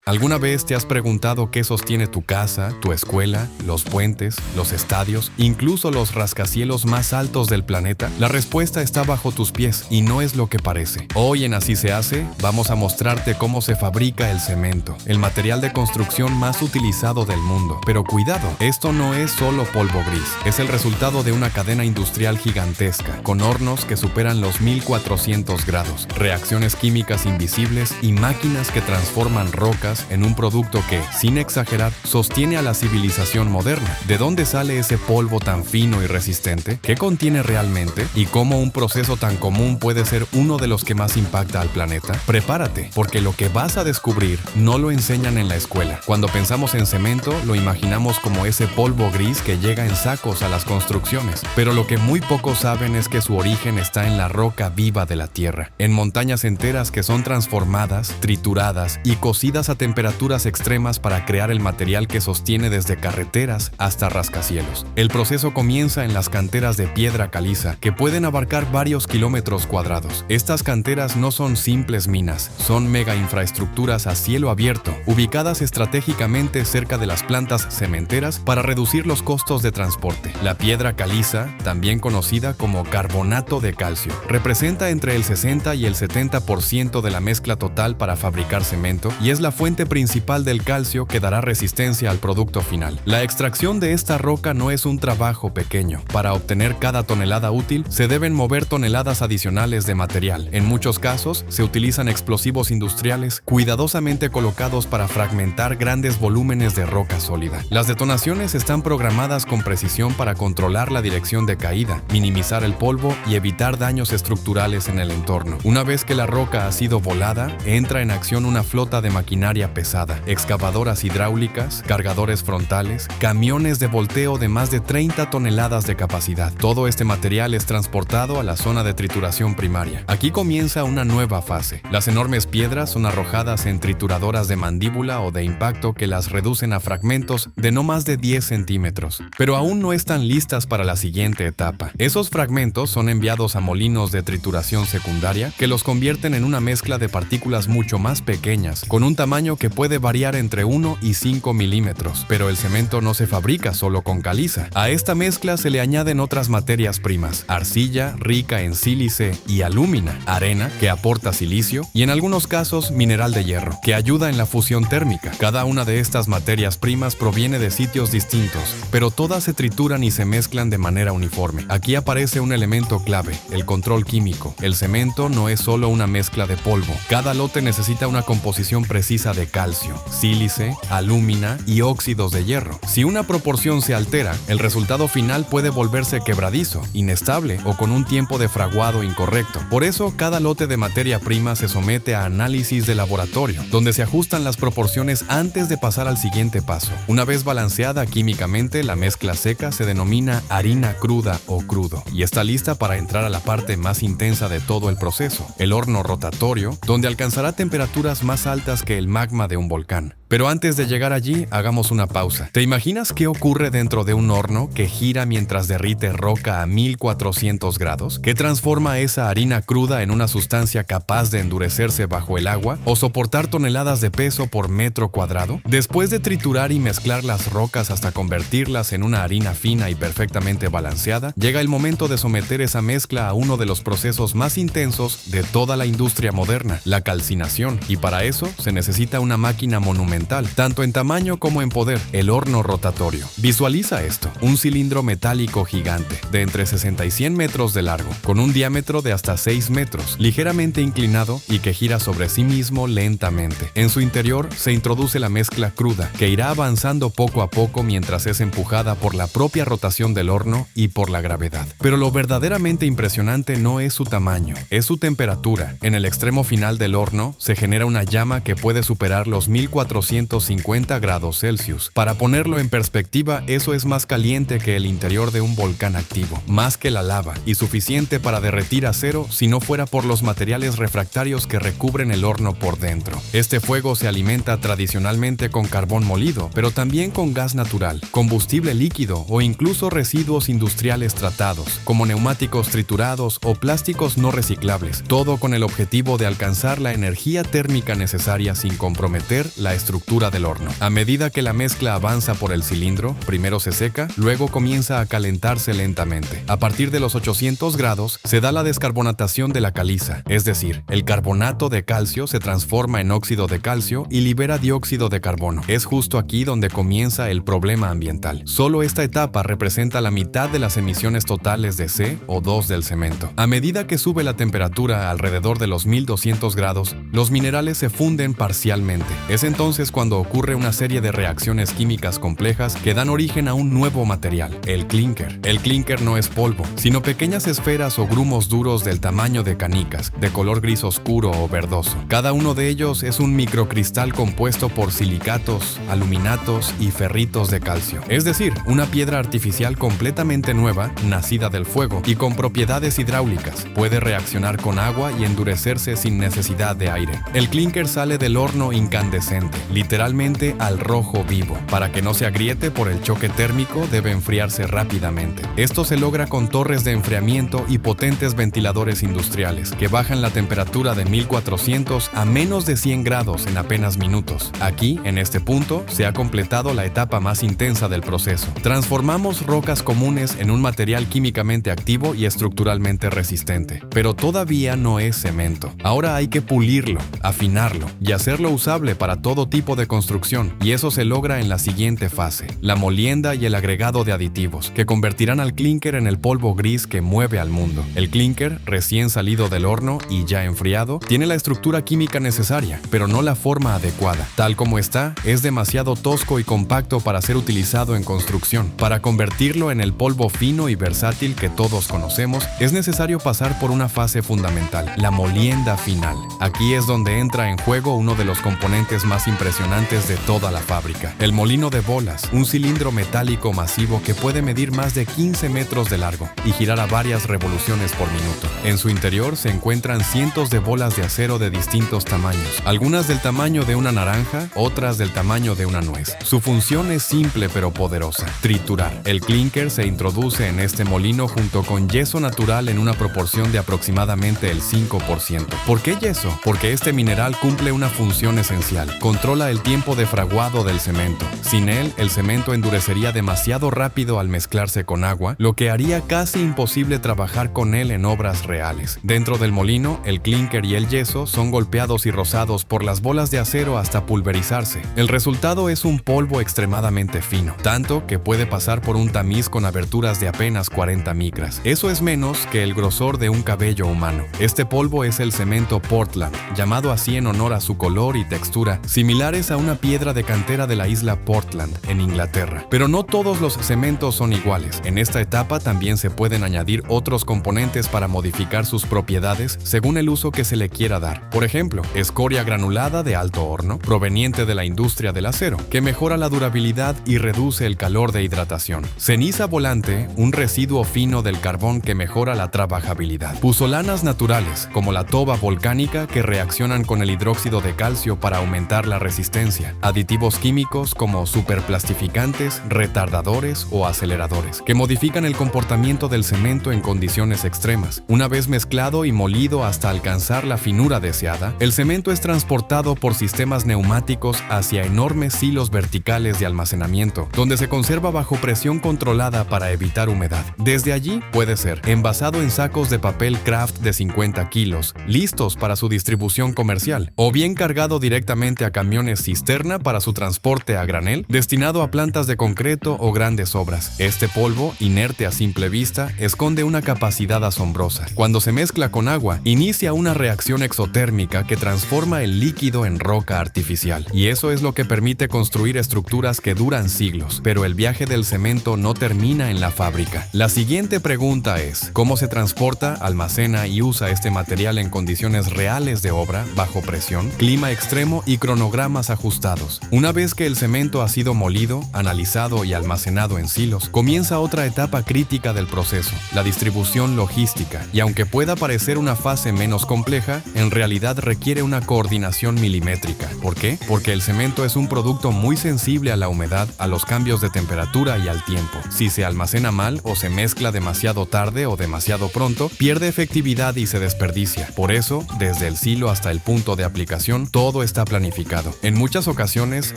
¿Alguna vez te has preguntado qué sostiene tu casa, tu escuela, los puentes, los estadios, incluso los rascacielos más altos del planeta? La respuesta está bajo tus pies y no es lo que parece. Hoy en Así se hace, vamos a mostrarte cómo se fabrica el cemento, el material de construcción más utilizado del mundo. Pero cuidado, esto no es solo polvo gris, es el resultado de una cadena industrial gigantesca, con hornos que superan los 1400 grados, reacciones químicas invisibles y máquinas que transforman rocas en un producto que, sin exagerar, sostiene a la civilización moderna. ¿De dónde sale ese polvo tan fino y resistente? ¿Qué contiene realmente? ¿Y cómo un proceso tan común puede ser uno de los que más impacta al planeta? Prepárate, porque lo que vas a descubrir no lo enseñan en la escuela. Cuando pensamos en cemento, lo imaginamos como ese polvo gris que llega en sacos a las construcciones. Pero lo que muy pocos saben es que su origen está en la roca viva de la Tierra, en montañas enteras que son transformadas, trituradas y cocidas a temperaturas extremas para crear el material que sostiene desde carreteras hasta rascacielos. El proceso comienza en las canteras de piedra caliza, que pueden abarcar varios kilómetros cuadrados. Estas canteras no son simples minas, son mega infraestructuras a cielo abierto, ubicadas estratégicamente cerca de las plantas cementeras para reducir los costos de transporte. La piedra caliza, también conocida como carbonato de calcio, representa entre el 60 y el 70% de la mezcla total para fabricar cemento y es la fuente principal del calcio que dará resistencia al producto final. La extracción de esta roca no es un trabajo pequeño. Para obtener cada tonelada útil, se deben mover toneladas adicionales de material. En muchos casos, se utilizan explosivos industriales cuidadosamente colocados para fragmentar grandes volúmenes de roca sólida. Las detonaciones están programadas con precisión para controlar la dirección de caída, minimizar el polvo y evitar daños estructurales en el entorno. Una vez que la roca ha sido volada, entra en acción una flota de maquinaria pesada, excavadoras hidráulicas, cargadores frontales, camiones de volteo de más de 30 toneladas de capacidad. Todo este material es transportado a la zona de trituración primaria. Aquí comienza una nueva fase. Las enormes piedras son arrojadas en trituradoras de mandíbula o de impacto que las reducen a fragmentos de no más de 10 centímetros. Pero aún no están listas para la siguiente etapa. Esos fragmentos son enviados a molinos de trituración secundaria que los convierten en una mezcla de partículas mucho más pequeñas, con un tamaño que puede variar entre 1 y 5 milímetros. Pero el cemento no se fabrica solo con caliza. A esta mezcla se le añaden otras materias primas: arcilla rica en sílice y alúmina, arena que aporta silicio y en algunos casos mineral de hierro que ayuda en la fusión térmica. Cada una de estas materias primas proviene de sitios distintos, pero todas se trituran y se mezclan de manera uniforme. Aquí aparece un elemento clave: el control químico. El cemento no es solo una mezcla de polvo. Cada lote necesita una composición precisa de calcio, sílice, alúmina y óxidos de hierro. Si una proporción se altera, el resultado final puede volverse quebradizo, inestable o con un tiempo de fraguado incorrecto. Por eso, cada lote de materia prima se somete a análisis de laboratorio, donde se ajustan las proporciones antes de pasar al siguiente paso. Una vez balanceada químicamente, la mezcla seca se denomina harina cruda o crudo y está lista para entrar a la parte más intensa de todo el proceso, el horno rotatorio, donde alcanzará temperaturas más altas que el magma de un volcán. Pero antes de llegar allí, hagamos una pausa. ¿Te imaginas qué ocurre dentro de un horno que gira mientras derrite roca a 1400 grados? ¿Qué transforma esa harina cruda en una sustancia capaz de endurecerse bajo el agua o soportar toneladas de peso por metro cuadrado? Después de triturar y mezclar las rocas hasta convertirlas en una harina fina y perfectamente balanceada, llega el momento de someter esa mezcla a uno de los procesos más intensos de toda la industria moderna, la calcinación. Y para eso se necesita una máquina monumental, tanto en tamaño como en poder: el horno rotatorio. Visualiza esto: un cilindro metálico gigante de entre 60 y 100 metros de largo, con un diámetro de hasta 6 metros, ligeramente inclinado y que gira sobre sí mismo lentamente. En su interior se introduce la mezcla cruda, que irá avanzando poco a poco mientras es empujada por la propia rotación del horno y por la gravedad. Pero lo verdaderamente impresionante no es su tamaño, es su temperatura. En el extremo final del horno se genera una llama que puede superar los 1450 grados Celsius. Para ponerlo en perspectiva, eso es más caliente que el interior de un volcán activo, más que la lava, y suficiente para derretir acero si no fuera por los materiales refractarios que recubren el horno por dentro. Este fuego se alimenta tradicionalmente con carbón molido, pero también con gas natural, combustible líquido o incluso residuos industriales tratados, como neumáticos triturados o plásticos no reciclables, todo con el objetivo de alcanzar la energía térmica necesaria sin combustible. comprometer la estructura del horno. A medida que la mezcla avanza por el cilindro, primero se seca, luego comienza a calentarse lentamente. A partir de los 800 grados se da la descarbonatación de la caliza, es decir, el carbonato de calcio se transforma en óxido de calcio y libera dióxido de carbono. Es justo aquí donde comienza el problema ambiental. Solo esta etapa representa la mitad de las emisiones totales de CO2 del cemento. A medida que sube la temperatura alrededor de los 1200 grados, los minerales se funden parcialmente. Es entonces cuando ocurre una serie de reacciones químicas complejas que dan origen a un nuevo material, el clinker. El clinker no es polvo, sino pequeñas esferas o grumos duros del tamaño de canicas, de color gris oscuro o verdoso. Cada uno de ellos es un microcristal compuesto por silicatos, aluminatos y ferritos de calcio. Es decir, una piedra artificial completamente nueva, nacida del fuego y con propiedades hidráulicas. Puede reaccionar con agua y endurecerse sin necesidad de aire. El clinker sale del horno incandescente, literalmente al rojo vivo. Para que no se agriete por el choque térmico, debe enfriarse rápidamente. Esto se logra con torres de enfriamiento y potentes ventiladores industriales, que bajan la temperatura de 1400 a menos de 100 grados en apenas minutos. Aquí, en este punto, se ha completado la etapa más intensa del proceso. Transformamos rocas comunes en un material químicamente activo y estructuralmente resistente. Pero todavía no es cemento. Ahora hay que pulirlo, afinarlo y hacerlo usable para todo tipo de construcción, y eso se logra en la siguiente fase, la molienda y el agregado de aditivos, que convertirán al clinker en el polvo gris que mueve al mundo. El clinker, recién salido del horno y ya enfriado, tiene la estructura química necesaria, pero no la forma adecuada. Tal como está, es demasiado tosco y compacto para ser utilizado en construcción. Para convertirlo en el polvo fino y versátil que todos conocemos, es necesario pasar por una fase fundamental, la molienda final. Aquí es donde entra en juego uno de los componentes más impresionantes de toda la fábrica, el molino de bolas, un cilindro metálico masivo que puede medir más de 15 metros de largo y girar a varias revoluciones por minuto. En su interior se encuentran cientos de bolas de acero de distintos tamaños, algunas del tamaño de una naranja, otras del tamaño de una nuez. Su función es simple pero poderosa: triturar. El clinker se introduce en este molino junto con yeso natural en una proporción de aproximadamente el 5%. ¿Por qué yeso? Porque este mineral cumple una función esencial: controla el tiempo de fraguado del cemento. Sin él, el cemento endurecería demasiado rápido al mezclarse con agua, lo que haría casi imposible trabajar con él en obras reales. Dentro del molino, el clinker y el yeso son golpeados y rozados por las bolas de acero hasta pulverizarse. El resultado es un polvo extremadamente fino, tanto que puede pasar por un tamiz con aberturas de apenas 40 micras. Eso es menos que el grosor de un cabello humano. Este polvo es el cemento Portland, llamado así en honor a su color y textura, similares a una piedra de cantera de la isla Portland, en Inglaterra. Pero no todos los cementos son iguales. En esta etapa también se pueden añadir otros componentes para modificar sus propiedades según el uso que se le quiera dar. Por ejemplo, escoria granulada de alto horno, proveniente de la industria del acero, que mejora la durabilidad y reduce el calor de hidratación. Ceniza volante, un residuo fino del carbón que mejora la trabajabilidad. Puzolanas naturales, como la toba volcánica, que reaccionan con el hidróxido de calcio para aumentar la resistencia. Aditivos químicos como superplastificantes, retardadores o aceleradores, que modifican el comportamiento del cemento en condiciones extremas. Una vez mezclado y molido hasta alcanzar la finura deseada, el cemento es transportado por sistemas neumáticos hacia enormes silos verticales de almacenamiento, donde se conserva bajo presión controlada para evitar humedad. Desde allí puede ser envasado en sacos de papel craft de 50 kilos, listos para su distribución comercial, o bien cargado directamente a camiones cisterna para su transporte a granel, destinado a plantas de concreto o grandes obras. Este polvo, inerte a simple vista, esconde una capacidad asombrosa. Cuando se mezcla con agua, inicia una reacción exotérmica que transforma el líquido en roca artificial. Y eso es lo que permite construir estructuras que duran siglos. Pero el viaje del cemento no termina en la fábrica. La siguiente pregunta es: ¿cómo se transporta, almacena y usa este material en condiciones reales de obra, bajo presión, clima extremo y cronogramas ajustados? Una vez que el cemento ha sido molido, analizado y almacenado en silos, comienza otra etapa crítica del proceso: la distribución logística. Y aunque pueda parecer una fase menos compleja, en realidad requiere una coordinación milimétrica. ¿Por qué? Porque el cemento es un producto muy sensible a la humedad, a los cambios de temperatura y al tiempo. Si se almacena mal o se mezcla demasiado tarde o demasiado pronto, pierde efectividad y se desperdicia. Por eso, desde el silo hasta el punto de aplicación, todo está planificado. En muchas ocasiones,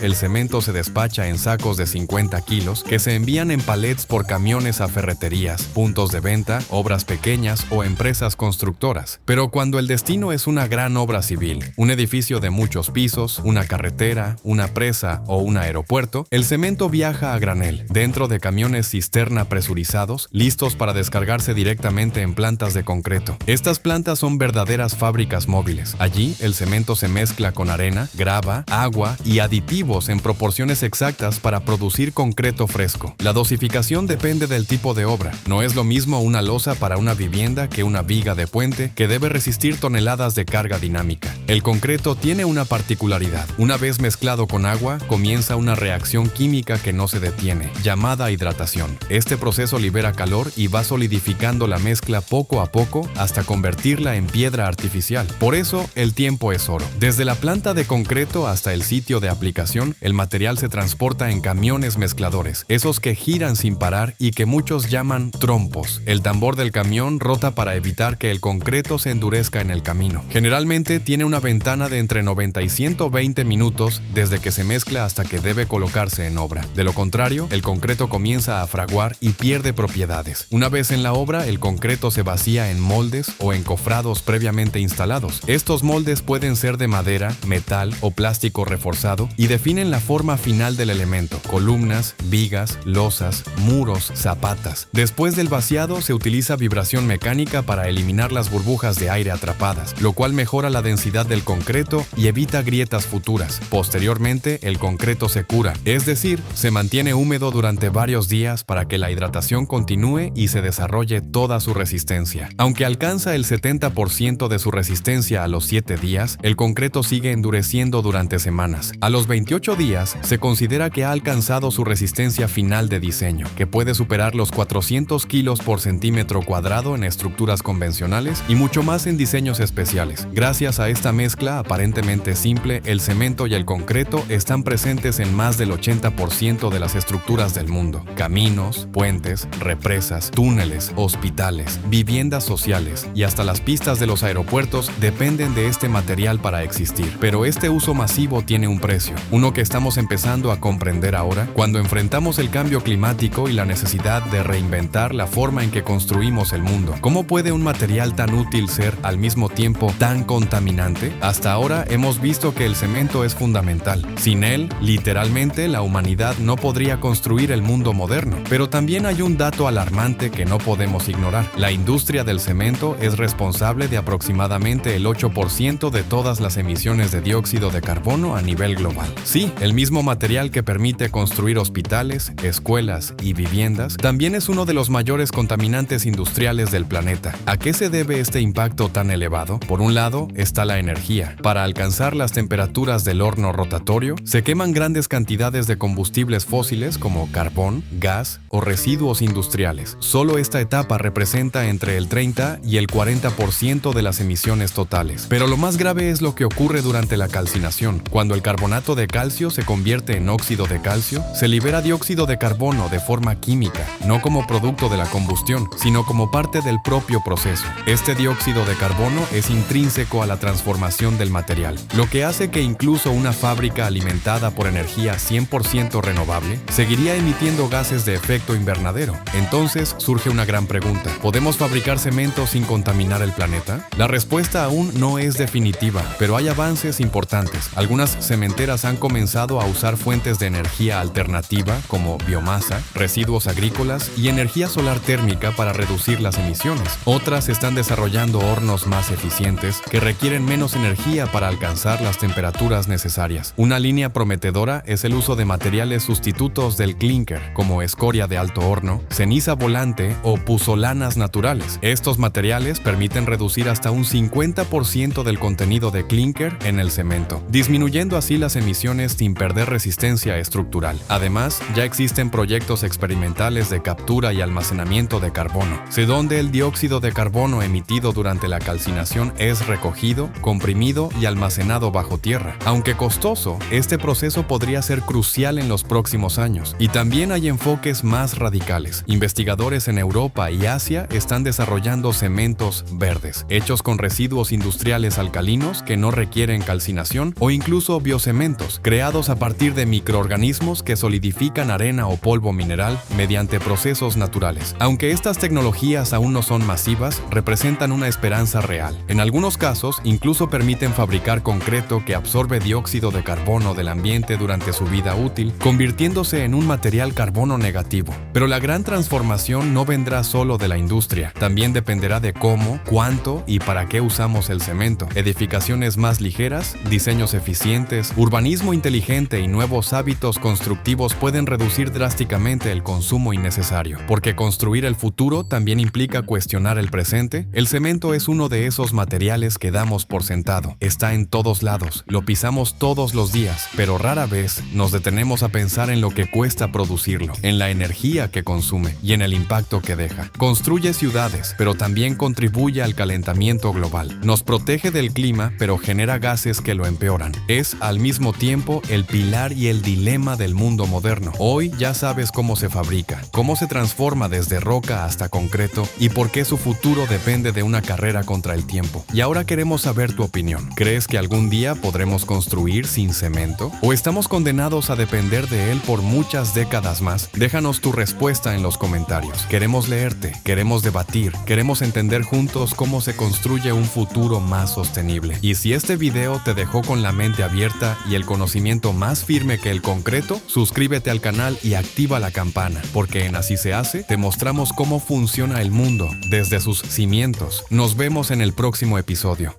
el cemento se despacha en sacos de 50 kilos que se envían en palets por camiones a ferreterías, puntos de venta, obras pequeñas o empresas constructoras. Pero cuando el destino es una gran obra civil, un edificio de muchos pisos, una carretera, una presa o un aeropuerto, el cemento viaja a granel, dentro de camiones cisterna presurizados, listos para descargarse directamente en plantas de concreto. Estas plantas son verdaderas fábricas móviles. Allí, el cemento se mezcla con arena, grava, agua y aditivos en proporciones exactas para producir concreto fresco. La dosificación depende del tipo de obra. No es lo mismo una losa para una vivienda que una viga de puente que debe resistir toneladas de carga dinámica. El concreto tiene una particularidad. Una vez mezclado con agua, comienza una reacción química que no se detiene, llamada hidratación. Este proceso libera calor y va solidificando la mezcla poco a poco hasta convertirla en piedra artificial. Por eso, el tiempo es oro. Desde la planta de concreto hasta el sitio de aplicación, el material se transporta en camiones mezcladores, esos que giran sin parar y que muchos llaman trompos. El tambor del camión rota para evitar que el concreto se endurezca en el camino. Generalmente tiene una ventana de entre 90 y 120 minutos desde que se mezcla hasta que debe colocarse en obra. De lo contrario, el concreto comienza a fraguar y pierde propiedades. Una vez en la obra, el concreto se vacía en moldes o encofrados previamente instalados. Estos moldes pueden ser de madera, metal o plástico reforzado y definen la forma final del elemento: columnas, vigas, losas, muros, zapatas. Después del vaciado, se utiliza vibración mecánica para eliminar las burbujas de aire atrapadas, lo cual mejora la densidad del concreto y evita grietas futuras. Posteriormente, el concreto se cura, es decir, se mantiene húmedo durante varios días para que la hidratación continúe y se desarrolle toda su resistencia. Aunque alcanza el 70% de su resistencia a los 7 días, el concreto sigue endureciendo durante semanas. A los 28 días, se considera que ha alcanzado su resistencia final de diseño, que puede superar los 400 kilos por centímetro cuadrado en estructuras convencionales y mucho más en diseños especiales. Gracias a esta mezcla aparentemente simple, el cemento y el concreto están presentes en más del 80% de las estructuras del mundo. Caminos, puentes, represas, túneles, hospitales, viviendas sociales y hasta las pistas de los aeropuertos dependen de este material para existir. Pero este uso masivo tiene un precio, uno que estamos empezando a comprender ahora cuando enfrentamos el cambio climático y la necesidad de reinventar la forma en que construimos el mundo. ¿Cómo puede un material tan útil ser al mismo tiempo tan contaminante? Hasta ahora hemos visto que el cemento es fundamental. Sin él, literalmente, la humanidad no podría construir el mundo moderno. Pero también hay un dato alarmante que no podemos ignorar. La industria del cemento es responsable de aproximadamente el 8% de todas las emisiones de dióxido de carbono a nivel global. Sí, el mismo material que permite construir hospitales, escuelas y viviendas también es uno de los mayores contaminantes industriales del planeta. ¿A qué se debe este impacto tan elevado? Por un lado, está la energía. Para alcanzar las temperaturas del horno rotatorio, se queman grandes cantidades de combustibles fósiles como carbón, gas o residuos industriales. Solo esta etapa representa entre el 30 y el 40% de las emisiones totales. Pero lo más grave es lo que ocurre durante la calcinación. Cuando el carbonato de calcio se convierte en óxido de calcio, se libera dióxido de carbono de forma química, no como producto de la combustión, sino como parte del propio proceso. Este dióxido de carbono es intrínseco a la transformación del material, lo que hace que incluso una fábrica alimentada por energía 100% renovable seguiría emitiendo gases de efecto invernadero. Entonces surge una gran pregunta: ¿podemos fabricar cemento sin contaminar el planeta? La respuesta aún no es definitiva, pero hay avances importantes. Algunas cementeras han comenzado a usar fuentes de energía alternativa como biomasa, residuos agrícolas y energía solar térmica para reducir las emisiones. Otras están desarrollando hornos más eficientes que requieren menos energía para alcanzar las temperaturas necesarias. Una línea prometedora es el uso de materiales sustitutos del clinker, como escoria de alto horno, ceniza volante o puzolanas naturales. Estos materiales permiten reducir hasta un 50% del contenido de clinker en el cemento, disminuyendo así las emisiones sin perder resistencia estructural. Además, ya existen proyectos experimentales de captura y almacenamiento de carbono, donde el dióxido de carbono emitido durante la calcinación es recogido, comprimido y almacenado bajo tierra. Aunque costoso, este proceso podría ser crucial en los próximos años. Y también hay enfoques más radicales. Investigadores en Europa y Asia están desarrollando cementos verdes, hechos con residuos industriales alcalinos que no requieren calcificación calcinación o incluso biocementos, creados a partir de microorganismos que solidifican arena o polvo mineral mediante procesos naturales. Aunque estas tecnologías aún no son masivas, representan una esperanza real. En algunos casos, incluso permiten fabricar concreto que absorbe dióxido de carbono del ambiente durante su vida útil, convirtiéndose en un material carbono negativo. Pero la gran transformación no vendrá solo de la industria, también dependerá de cómo, cuánto y para qué usamos el cemento. Edificaciones más ligeras, diseños eficientes, urbanismo inteligente y nuevos hábitos constructivos pueden reducir drásticamente el consumo innecesario. Porque construir el futuro también implica cuestionar el presente. El cemento es uno de esos materiales que damos por sentado. Está en todos lados, lo pisamos todos los días, pero rara vez nos detenemos a pensar en lo que cuesta producirlo, en la energía que consume y en el impacto que deja. Construye ciudades, pero también contribuye al calentamiento global. Nos protege del clima, pero genera gases que lo empeoran. Es, al mismo tiempo, el pilar y el dilema del mundo moderno. Hoy ya sabes cómo se fabrica, cómo se transforma desde roca hasta concreto y por qué su futuro depende de una carrera contra el tiempo. Y ahora queremos saber tu opinión. ¿Crees que algún día podremos construir sin cemento? ¿O estamos condenados a depender de él por muchas décadas más? Déjanos tu respuesta en los comentarios. Queremos leerte, queremos debatir, queremos entender juntos cómo se construye un futuro más sostenible. Y si este video te dejó con la mente abierta y el conocimiento más firme que el concreto, suscríbete al canal y activa la campana, porque en Así se hace te mostramos cómo funciona el mundo desde sus cimientos. Nos vemos en el próximo episodio.